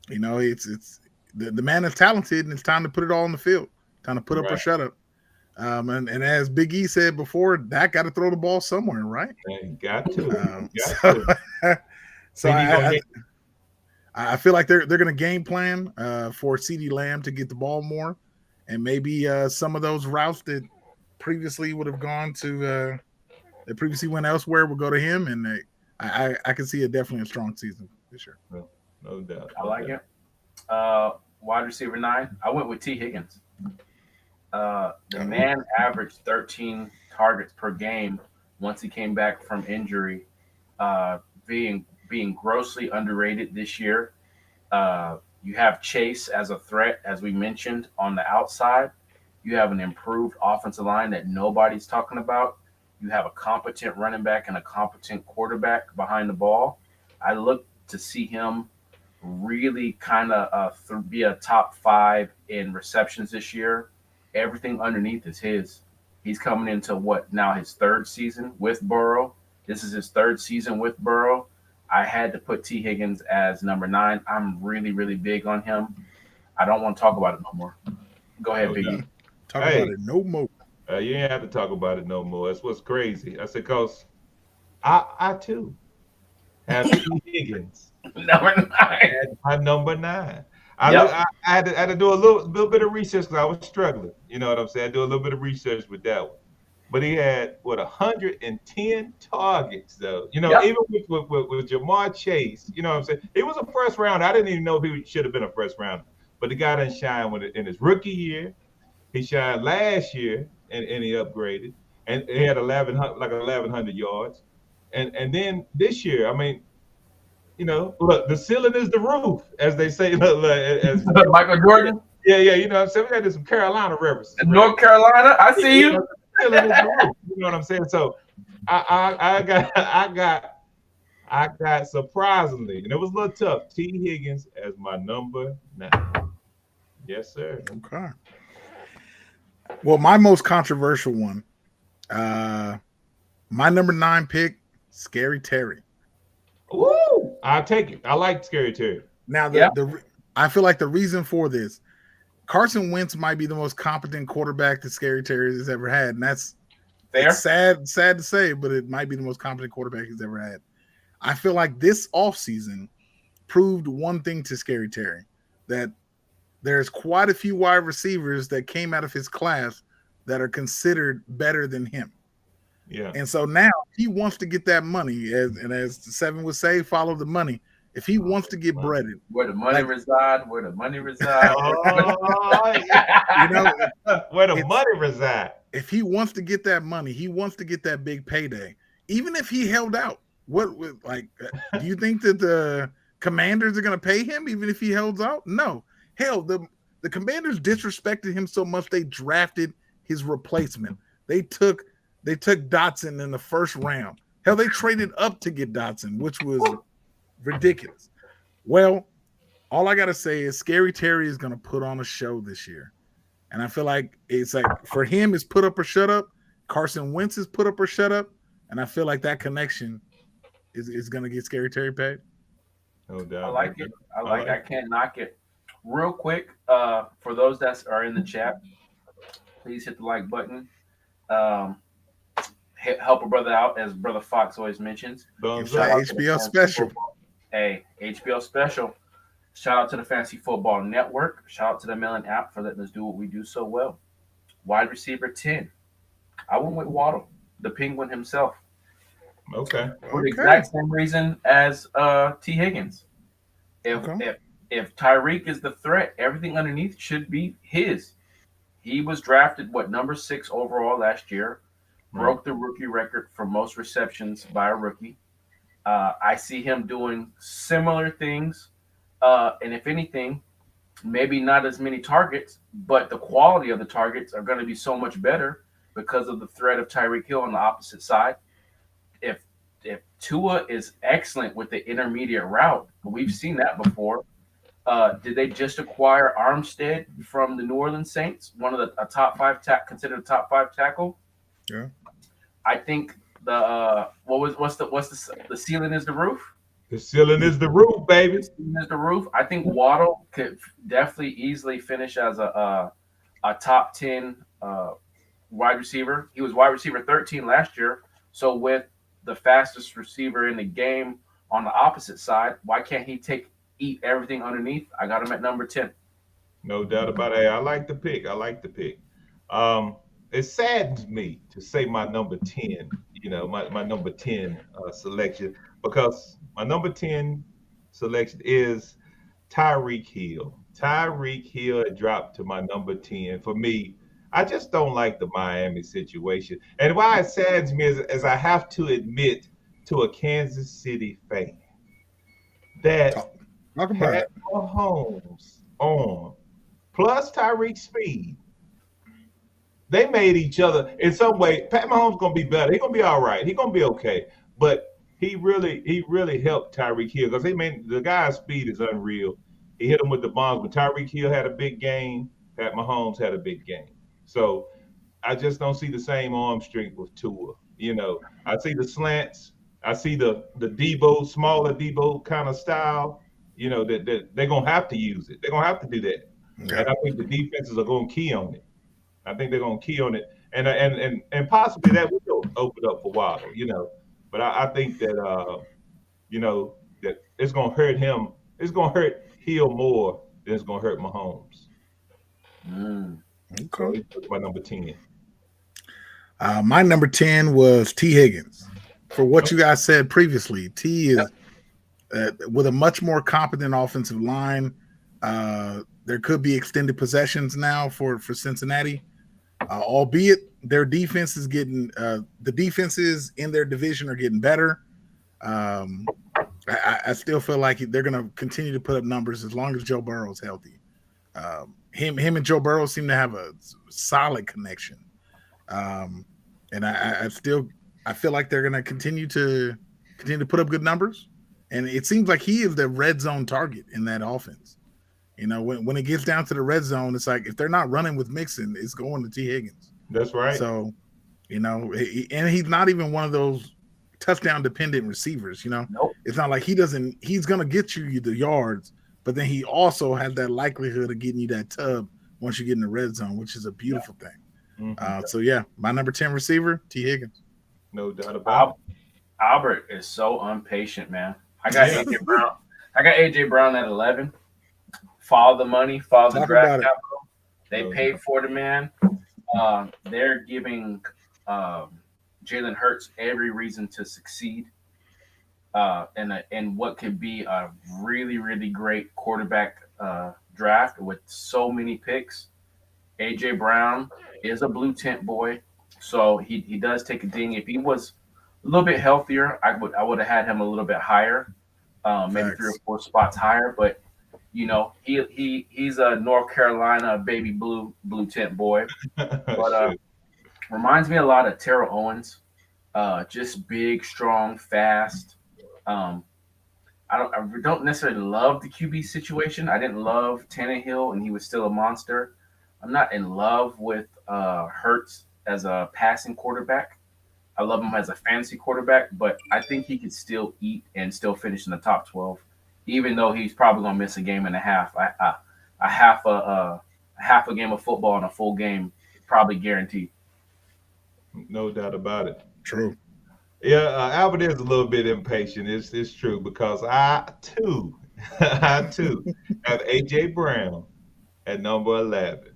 Speaker 3: It's the man is talented, and it's time to put it all on the field. Time to put up or shut up. And as Big E said before, Dak got to throw the ball somewhere, right?
Speaker 2: Got to.
Speaker 3: So I feel like they're going to game plan for CeeDee Lamb to get the ball more, and maybe some of those routes that previously would have gone to that previously went elsewhere will go to him, and I can see definitely a strong season this year.
Speaker 2: No doubt.
Speaker 1: I like it. Wide receiver 9, I went with T. Higgins. The man averaged 13 targets per game once he came back from injury, being grossly underrated this year. You have Chase as a threat, as we mentioned, on the outside. You have an improved offensive line that nobody's talking about. You have a competent running back and a competent quarterback behind the ball. I look to see him really kind of be a top 5 in receptions this year. Everything underneath is his. He's coming into his 3rd season with Burrow. This is his 3rd season with Burrow. I had to put T. Higgins as number 9. I'm really, really big on him. I don't want to talk about it no more. Go ahead, Biggie.
Speaker 3: Talk about it no more.
Speaker 2: You ain't have to talk about it no more. That's what's crazy. I said, because I too have T. Higgins.
Speaker 1: Number 9.
Speaker 2: My number 9. I had to do a little bit of research because I was struggling. You know what I'm saying? I do a little bit of research with that one. But he had 110 targets though. You know, even with Jamar Chase, you know what I'm saying? He was a first round. I didn't even know if he should have been a first rounder. But the guy didn't shine in his rookie year. He shined last year and he upgraded. And he had 1,100 yards. And then this year, I mean, you know, look, the ceiling is the roof, as they say. As
Speaker 1: Michael Jordan.
Speaker 2: Yeah, you know what I'm saying? We got some Carolina references.
Speaker 1: North Carolina, I see you.
Speaker 2: You know what I'm saying? So I got surprisingly, and it was a little tough, T. Higgins as my number 9. Yes, sir.
Speaker 3: Okay. Well, my most controversial one, my number 9 pick, Scary Terry.
Speaker 2: Ooh, I'll take it. I like Scary Terry.
Speaker 3: Now, I feel like the reason for this, Carson Wentz might be the most competent quarterback that Scary Terry has ever had, and that's sad to say, but it might be the most competent quarterback he's ever had. I feel like this offseason proved one thing to Scary Terry, that there's quite a few wide receivers that came out of his class that are considered better than him.
Speaker 2: Yeah.
Speaker 3: And so now he wants to get that money, as Seven would say, follow the money. If he wants to get breaded,
Speaker 1: where the money reside,
Speaker 2: where the money reside.
Speaker 3: If he wants to get that money, he wants to get that big payday. Even if he held out, do you think that the Commanders are going to pay him even if he holds out? No. Hell, the Commanders disrespected him so much they drafted his replacement. They took Dotson in the first round. Hell, they traded up to get Dotson, which was ridiculous. Well, all I got to say is Scary Terry is going to put on a show this year. And I feel like it's like for him is put up or shut up. Carson Wentz is put up or shut up. And I feel like that connection is going to get Scary Terry paid.
Speaker 2: No doubt.
Speaker 1: I like it. I can't knock it. Real quick, for those that are in the chat, please hit the like button. Help a brother out, as Brother Fox always mentions.
Speaker 3: HBO special.
Speaker 1: Hey, HBO special. Shout out to the Fantasy Football Network. Shout out to the Melon app for letting us do what we do so well. Wide receiver 10. I went with Waddle, the Penguin himself.
Speaker 2: Okay.
Speaker 1: For the exact same reason as T. Higgins. If Tyreek is the threat, everything underneath should be his. He was drafted, number 6 overall last year. Broke the rookie record for most receptions by a rookie. I see him doing similar things. And if anything, maybe not as many targets, but the quality of the targets are going to be so much better because of the threat of Tyreek Hill on the opposite side. If Tua is excellent with the intermediate route, we've seen that before. Did they just acquire Armstead from the New Orleans Saints? One of a top 5 considered a top 5 tackle.
Speaker 3: Yeah.
Speaker 1: I think what's the ceiling is the roof.
Speaker 2: The ceiling is the roof, baby.
Speaker 1: The ceiling is the roof. I think Waddle could definitely easily finish as a top 10 wide receiver. He was wide receiver 13 last year. So with the fastest receiver in the game on the opposite side, why can't he eat everything underneath? I got him at number 10.
Speaker 2: No doubt about it. Hey, I like the pick. It saddens me to say my number 10, my number 10 selection, because my number 10 selection is Tyreek Hill. Tyreek Hill dropped to my number 10. For me, I just don't like the Miami situation. And why it saddens me is I have to admit to a Kansas City fan that had Mahomes on, plus Tyreek's speed, they made each other in some way. Pat Mahomes gonna be better. He's gonna be all right. He's gonna be okay. But he really helped Tyreek Hill because the guy's speed is unreal. He hit him with the bombs. When Tyreek Hill had a big game, Pat Mahomes had a big game. So I just don't see the same arm strength with Tua. I see the slants. I see the Debo, smaller Debo kind of style. That they're gonna have to use it. They're gonna have to do that. Yeah. And I think the defenses are gonna key on it. And possibly that will open up for Waddle, But I think that that it's gonna hurt him. It's gonna hurt Hill more then it's gonna hurt Mahomes.
Speaker 3: Okay.
Speaker 2: So he took my number 10.
Speaker 3: My number 10 was T. Higgins. For what you guys said previously, T is with a much more competent offensive line. There could be extended possessions now for Cincinnati, albeit their defense is getting the defenses in their division are getting better. I still feel like they're going to continue to put up numbers as long as Joe Burrow's healthy. Him and Joe Burrow seem to have a solid connection, and I feel like they're going to continue to put up good numbers. And it seems like he is the red zone target in that offense. You know, when it gets down to the red zone, it's like if they're not running with Mixon, it's going to T. Higgins.
Speaker 2: That's right.
Speaker 3: So, you know, and he's not even one of those touchdown dependent receivers. You know,
Speaker 1: Nope.
Speaker 3: It's not like he's going to get you the yards, but then he also has that likelihood of getting you that tub once you get in the red zone, which is a beautiful thing. So yeah, my number 10 receiver, T. Higgins.
Speaker 2: No doubt about it.
Speaker 1: Albert is so impatient, man. I got AJ Brown. I got AJ Brown at 11. Follow the money, follow the draft capital. They paid for the man. They're giving Jalen Hurts every reason to succeed. And what could be a really, really great quarterback draft with so many picks. AJ Brown is a blue tent boy, so he does take a ding. If he was a little bit healthier, I would have had him a little bit higher, maybe 3 or 4 spots higher. But you know, he's a North Carolina baby blue tent boy. But reminds me a lot of Terrell Owens, just big, strong, fast. I don't necessarily love the QB situation. I didn't love Tannehill, and he was still a monster. I'm not in love with Hurts as a passing quarterback. I love him as a fantasy quarterback, but I think he could still eat and still finish in the top 12, even though he's probably going to miss a game and a half. A half a game of football and a full game, probably guaranteed.
Speaker 2: No doubt about it.
Speaker 3: True.
Speaker 2: Yeah, Albert is a little bit impatient. It's true because I too have AJ Brown at number 11,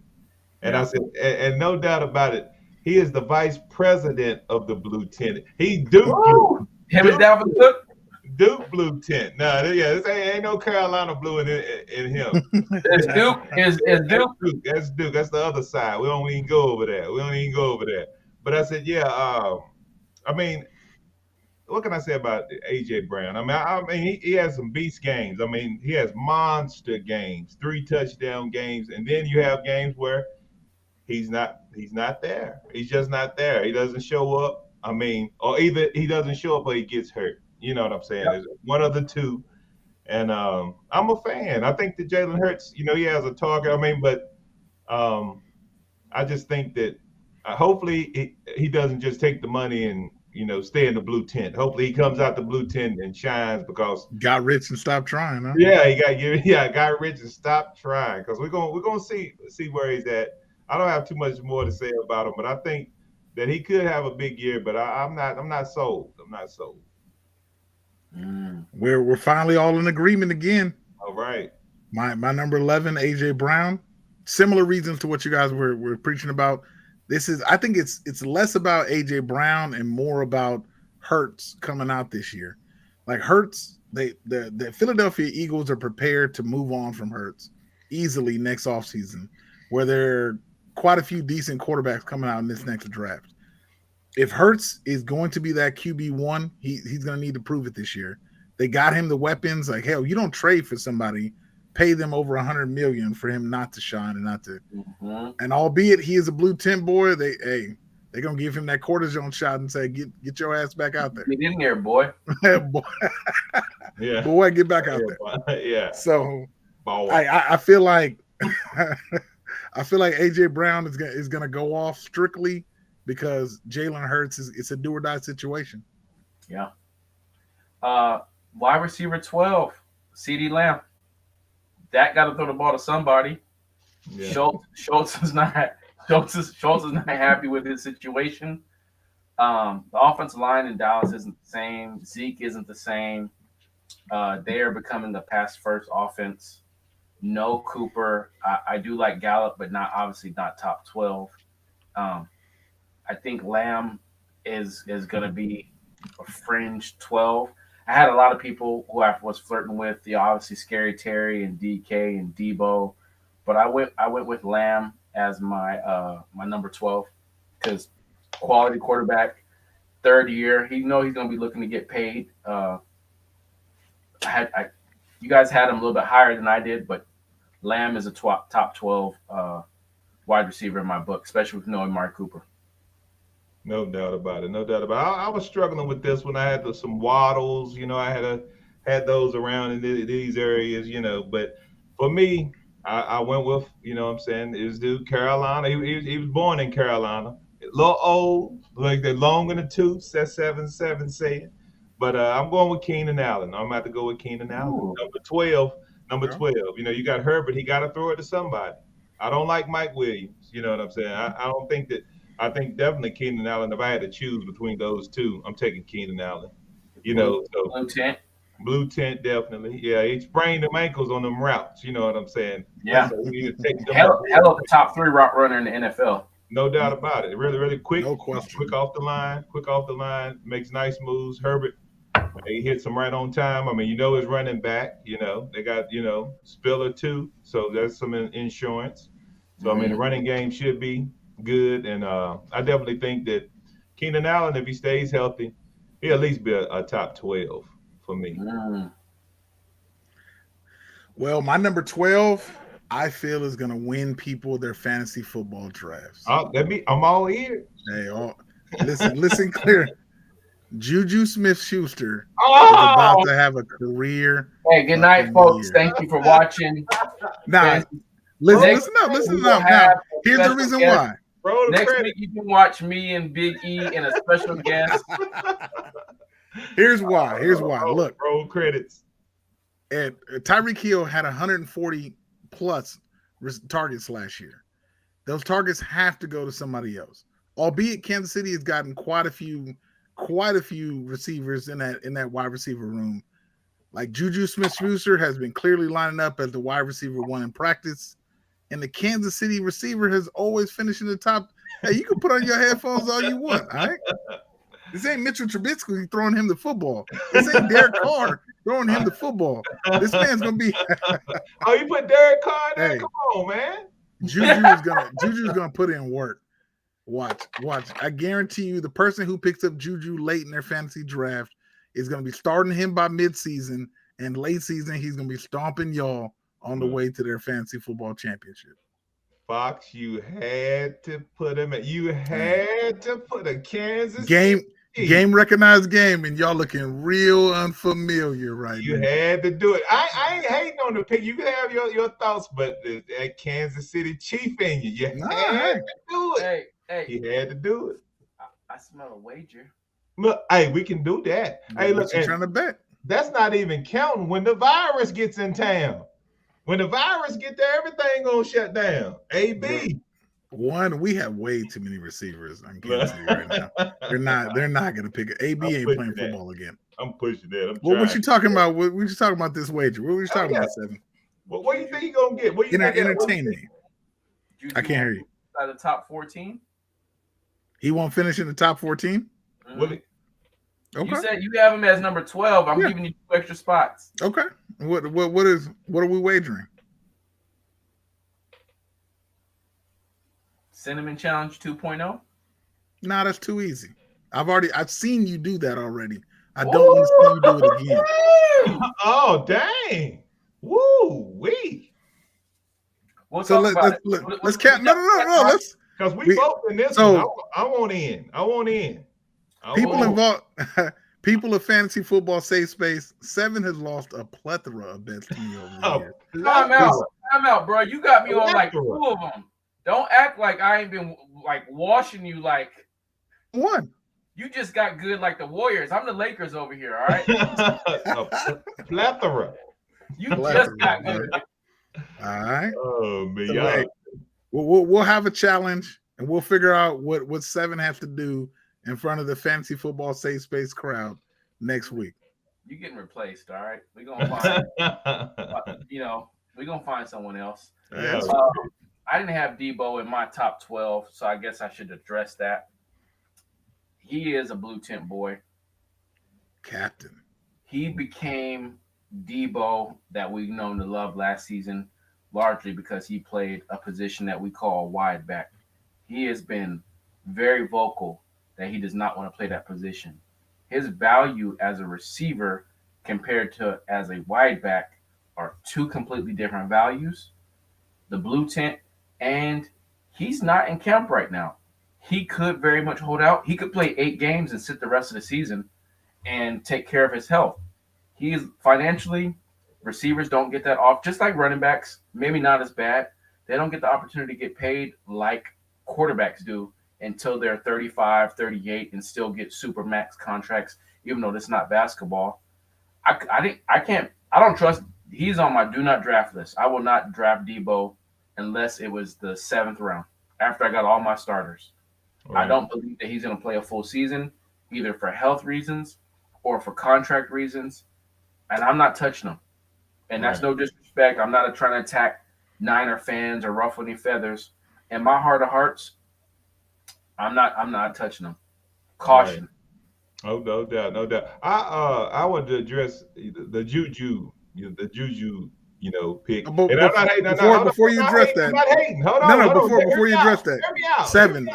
Speaker 2: and I said, and no doubt about it, he is the vice president of the blue tent. He Duke blue.
Speaker 1: Him and Dalvin Cook.
Speaker 2: Duke blue tent. No, this ain't no Carolina blue in him.
Speaker 1: It's Duke. Is Duke.
Speaker 2: That's Duke. That's the other side. We don't even go over there. But I said, I mean, what can I say about AJ Brown? I mean, he has some beast games. I mean, he has monster games, 3 touchdown games, and then you have games where he's not there. He's just not there. He doesn't show up. I mean, or either he doesn't show up or he gets hurt. You know what I'm saying? It's one of the two. And I'm a fan. I think that Jalen Hurts, he has a target. I mean, but I just think that hopefully he doesn't just take the money and stay in the blue tent. Hopefully he comes out the blue tent and shines because
Speaker 3: got rich and stopped trying, huh?
Speaker 2: Yeah, got rich and stopped trying because we're gonna see where he's at. I don't have too much more to say about him, but I think that he could have a big year. But I'm not sold. I'm not sold.
Speaker 3: We're finally all in agreement again.
Speaker 2: All right.
Speaker 3: My number 11, AJ Brown. Similar reasons to what you guys were preaching about. I think it's less about AJ Brown and more about Hurts coming out this year. Like Hurts, the Philadelphia Eagles are prepared to move on from Hurts easily next offseason, where there are quite a few decent quarterbacks coming out in this next draft. If Hurts is going to be that QB1, he's going to need to prove it this year. They got him the weapons. Like, hell, you don't trade for somebody, pay them over $100 million for him not to shine and not to. Mm-hmm. And albeit he is a blue tent boy, they're gonna give him that cortisone shot and say, get your ass back out there.
Speaker 1: Get in here, boy.
Speaker 3: Boy.
Speaker 2: Yeah.
Speaker 3: Boy, get back out there.
Speaker 2: Yeah.
Speaker 3: So I feel like AJ Brown is gonna go off strictly because Jalen Hurts it's a do or die situation.
Speaker 1: Yeah. Wide receiver 12, CeeDee Lamb. That got to throw the ball to somebody. Yeah. Schultz is not happy with his situation. The offensive line in Dallas isn't the same. Zeke isn't the same. They are becoming a pass first offense. No Cooper. I do like Gallup, but obviously not top 12. I think Lamb is going to be a fringe 12. I had a lot of people who I was flirting with, obviously Scary Terry and DK and Debo, but I went with Lamb as my number 12 because quality quarterback, third year. He's going to be looking to get paid. You guys had him a little bit higher than I did, but Lamb is a top 12 wide receiver in my book, especially with knowing Mark Cooper.
Speaker 2: No doubt about it. No doubt about it. I was struggling with this when I had some waddles. I had those around in these areas. But for me, I went with, what I'm saying, this dude Carolina. He was born in Carolina. A little old, like the long in the tooth, 7 saying. But I'm going with Keenan Allen. I'm about to go with Keenan Allen.
Speaker 1: Ooh.
Speaker 2: Number 12. You got Herbert. He got to throw it to somebody. I don't like Mike Williams. You know what I'm saying? I think definitely Keenan Allen. If I had to choose between those two, I'm taking Keenan Allen. Blue tent, definitely. Yeah, he sprained them ankles on them routes. You know what I'm saying?
Speaker 1: Yeah.
Speaker 2: So we need to take them
Speaker 1: hell of a top 3 route runner in the NFL.
Speaker 2: No doubt about it. Really, really quick.
Speaker 3: No question.
Speaker 2: Quick off the line. Makes nice moves. Herbert, he hits him right on time. I mean, his running back. They got Spiller too. So there's some insurance. So I mean, the running game should be good, and I definitely think that Keenan Allen, if he stays healthy, he'll at least be a top 12 for me.
Speaker 3: Well, my number 12, I feel, is going to win people their fantasy football drafts.
Speaker 2: I'm all ears.
Speaker 3: Hey, listen clear. Juju Smith-Schuster is about to have a career.
Speaker 1: Hey, good night, folks. Thank you for watching.
Speaker 3: Listen up. Now, here's the reason why.
Speaker 1: Next week, you can watch me and Big E and a special guest.
Speaker 3: Here's why. Look.
Speaker 2: Roll credits.
Speaker 3: And Tyreek Hill had 140 plus targets last year. Those targets have to go to somebody else. Albeit Kansas City has gotten quite a few receivers in that wide receiver room. Like Juju Smith-Schuster has been clearly lining up as the wide receiver 1 in practice. And the Kansas City receiver has always finished in the top. Hey, you can put on your headphones all you want, all right? This ain't Mitchell Trubisky throwing him the football. This ain't Derek Carr throwing him the football. This man's gonna be.
Speaker 2: You put Derek Carr in there? Hey, come on, man.
Speaker 3: Juju's gonna put in work. Watch. I guarantee you, the person who picks up Juju late in their fantasy draft is gonna be starting him by midseason, and late season he's gonna be stomping y'all on the way to their fantasy football championship.
Speaker 2: Fox, you had to put him at. You had to put a Kansas
Speaker 3: game recognized game, and y'all looking real unfamiliar right now.
Speaker 2: You had to do it. I ain't hating on the pick. You can have your thoughts, but that Kansas City Chief in you. You had to do it.
Speaker 1: Hey,
Speaker 2: you had to do it.
Speaker 1: I smell a wager.
Speaker 2: Look, hey, we can do that. Hey, look,
Speaker 3: you trying to bet?
Speaker 2: That's not even counting when the virus gets in town. When the virus get there, everything gonna shut down. AB.
Speaker 3: One, we have way too many receivers on Kansas City right now. They're not gonna pick it. AB ain't playing football again.
Speaker 2: I'm pushing that.
Speaker 3: What you talking about? What you talking about this wager? What were you talking about, Seven?
Speaker 2: What do you think you gonna get? What you
Speaker 3: entertain me? I can't hear you.
Speaker 1: Out of the top 14?
Speaker 3: He won't finish in the top 14?
Speaker 2: Will
Speaker 3: Okay.
Speaker 1: You said you have him as number 12. I'm giving you 2 extra spots.
Speaker 3: Okay. What are we wagering?
Speaker 1: Cinnamon Challenge 2.0?
Speaker 3: Nah, that's too easy. I've seen you do that already. I don't want to see you do it again.
Speaker 2: Oh, dang. Woo wee.
Speaker 3: Let's count. No. Let's
Speaker 2: because we both in this one. I want in.
Speaker 3: People involved. People of fantasy football safe space. Seven has lost a plethora of bets to me over the years.
Speaker 1: Time out, bro. You got me on like 2 of them. Don't act like I ain't been like washing you like
Speaker 3: one.
Speaker 1: You just got good like the Warriors. I'm the Lakers over here, all right?
Speaker 2: Plethora.
Speaker 1: You just got good.
Speaker 3: All right.
Speaker 2: Oh man.
Speaker 3: So, we'll have a challenge and we'll figure out what Seven has to do in front of the fantasy football safe space crowd next week.
Speaker 1: You getting replaced, all right? We're gonna find We're gonna find someone else.
Speaker 2: Yeah.
Speaker 1: I didn't have Debo in my top 12, so I guess I should address that. He is a blue tent boy.
Speaker 3: Captain.
Speaker 1: He became Debo that we've known to love last season, largely because he played a position that we call wide back. He has been very vocal that he does not want to play that position. His value as a receiver compared to as a wide back are two completely different values. The blue tent, and he's not in camp right now. He could very much hold out. He could play 8 games and sit the rest of the season and take care of his health. He is financially, receivers don't get that off, just like running backs, maybe not as bad. They don't get the opportunity to get paid like quarterbacks do until they're 35, 38 and still get super max contracts, even though it's not basketball. I don't trust. He's on my do not draft list. I will not draft Debo unless it was the 7th round after I got all my starters. Right. I don't believe that he's going to play a full season, either for health reasons or for contract reasons, and I'm not touching him. And that's no disrespect. I'm not trying to attack Niner fans or ruffle any feathers. In my heart of hearts, I'm not touching him. Caution.
Speaker 2: Right. Oh, no doubt, no doubt. I wanted to address the Juju, pick.
Speaker 3: But, and I'm not hating. Before you address that,
Speaker 2: I'm not hating. Hold on.
Speaker 3: Before you address that,
Speaker 2: hear me out.
Speaker 3: 7.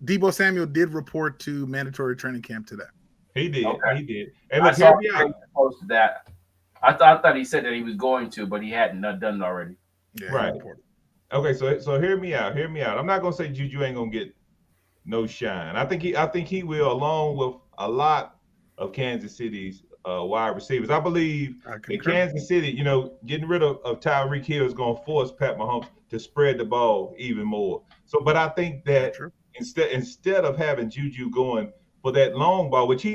Speaker 3: Debo Samuel did report to mandatory training camp today.
Speaker 2: He did.
Speaker 1: Okay.
Speaker 2: He did. And look, hear me out.
Speaker 1: Posted that. I thought he said that he was going to, but he hadn't done it already.
Speaker 2: Yeah, right. Okay, so hear me out. Hear me out. I'm not gonna say Juju ain't gonna get no shine. I think he will, along with a lot of Kansas City's wide receivers. I believe in Kansas City, getting rid of Tyreek Hill is gonna force Pat Mahomes to spread the ball even more. So, but I think that instead of having Juju going for that long ball, which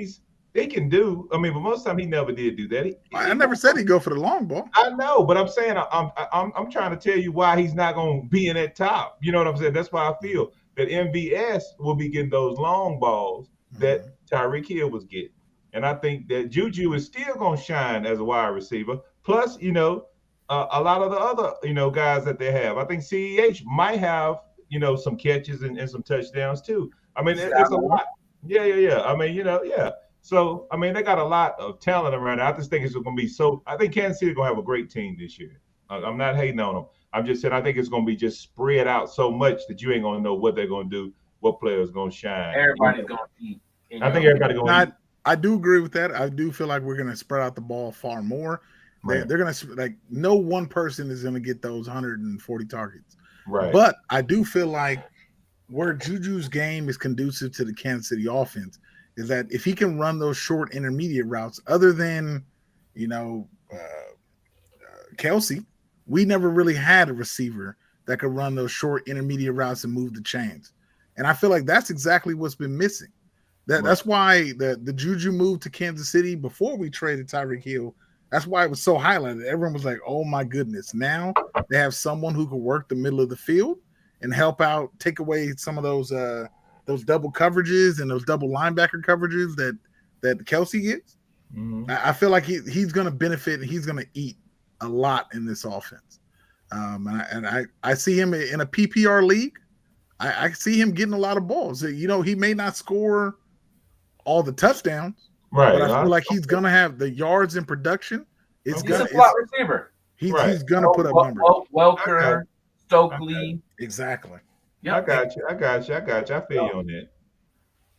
Speaker 2: they can do. I mean, but most of the time he never did do that.
Speaker 3: I never said he'd go for the long ball.
Speaker 2: I know, but I'm saying I'm trying to tell you why he's not going to be in that top. You know what I'm saying? That's why I feel that MVS will be getting those long balls that Tyreek Hill was getting, and I think that Juju is still going to shine as a wide receiver. Plus, a lot of the other guys that they have. I think CEH might have some catches and some touchdowns too. I mean, it's a lot. Yeah. I mean, So, I mean, they got a lot of talent around. I just think it's going to be I think Kansas City is going to have a great team this year. I'm not hating on them. I'm just saying I think it's going to be just spread out so much that you ain't going to know what they're going to do, what players going to shine.
Speaker 1: Everybody's going to eat.
Speaker 2: I think everybody's going to eat.
Speaker 3: I do agree with that. I do feel like we're going to spread out the ball far more. Right. They're going to, no one person is going to get those 140 targets.
Speaker 2: Right.
Speaker 3: But I do feel like where Juju's game is conducive to the Kansas City offense is that if he can run those short intermediate routes, other than, Kelsey, we never really had a receiver that could run those short intermediate routes and move the chains. And I feel like that's exactly what's been missing. That's why the Juju move to Kansas City before we traded Tyreek Hill, that's why it was so highlighted. Everyone was like, oh my goodness. Now they have someone who can work the middle of the field and help out, take away some of those double coverages and those double linebacker coverages that Kelsey gets. Mm-hmm. I feel like he's going to benefit and he's going to eat a lot in this offense. I see him in a PPR league. I see him getting a lot of balls. He may not score all the touchdowns,
Speaker 2: right?
Speaker 3: But I feel like he's going to have the yards in production.
Speaker 1: He's a slot receiver.
Speaker 3: He's going to put up numbers.
Speaker 1: Welker, Stokely.
Speaker 3: Exactly.
Speaker 2: Yeah, I got you. I feel you on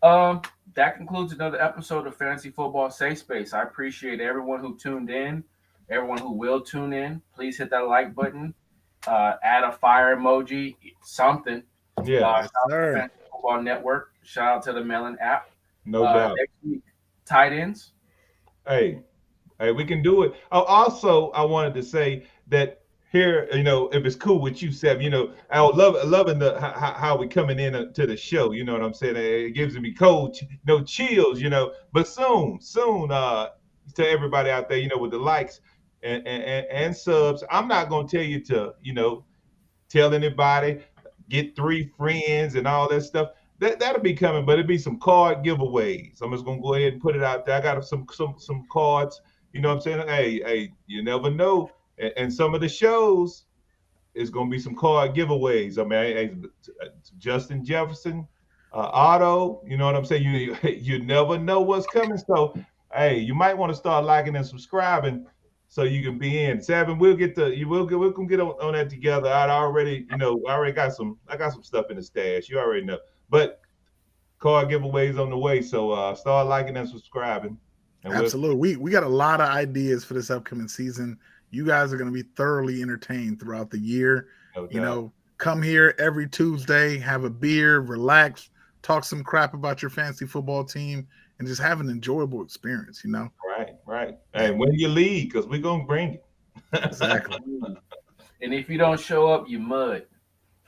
Speaker 2: that.
Speaker 1: That concludes another episode of Fantasy Football Safe Space. I appreciate everyone who tuned in, everyone who will tune in. Please hit that like button, add a fire emoji, something.
Speaker 2: Yeah.
Speaker 1: Shout out to Fantasy Football Network. Shout out to the Melon app.
Speaker 2: No doubt.
Speaker 1: Next week, tight ends.
Speaker 2: Hey, we can do it. Also, I wanted to say that here, if it's cool with you, Seb, I would loving the how we coming in to the show. You know what I'm saying? It gives me cold, chills. But soon, to everybody out there, with the likes and subs, I'm not gonna tell you to, tell anybody, get 3 friends and all that stuff. That'll be coming, but it'll be some card giveaways. I'm just gonna go ahead and put it out there. I got some cards. You know what I'm saying? Hey, you never know. and some of the shows is going to be some card giveaways. I mean, Justin Jefferson, Otto, you know what I'm saying? You never know what's coming. So, hey, you might want to start liking and subscribing so you can be in. Seven, we'll get on that together. I got some stuff in the stash. You already know. But card giveaways on the way. So start liking and subscribing. And
Speaker 3: absolutely. We got a lot of ideas for this upcoming season. You guys are going to be thoroughly entertained throughout the year. Come here every Tuesday, have a beer, relax, talk some crap about your fantasy football team, and just have an enjoyable experience,
Speaker 2: Right. And win your league, because we're going to bring it.
Speaker 3: Exactly.
Speaker 1: And if you don't show up, you mud.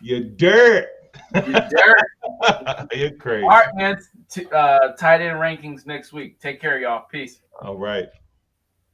Speaker 2: You're dirt.
Speaker 1: You're dirt.
Speaker 2: You're crazy.
Speaker 1: All right, man. Tight end rankings next week. Take care, y'all. Peace.
Speaker 2: All right.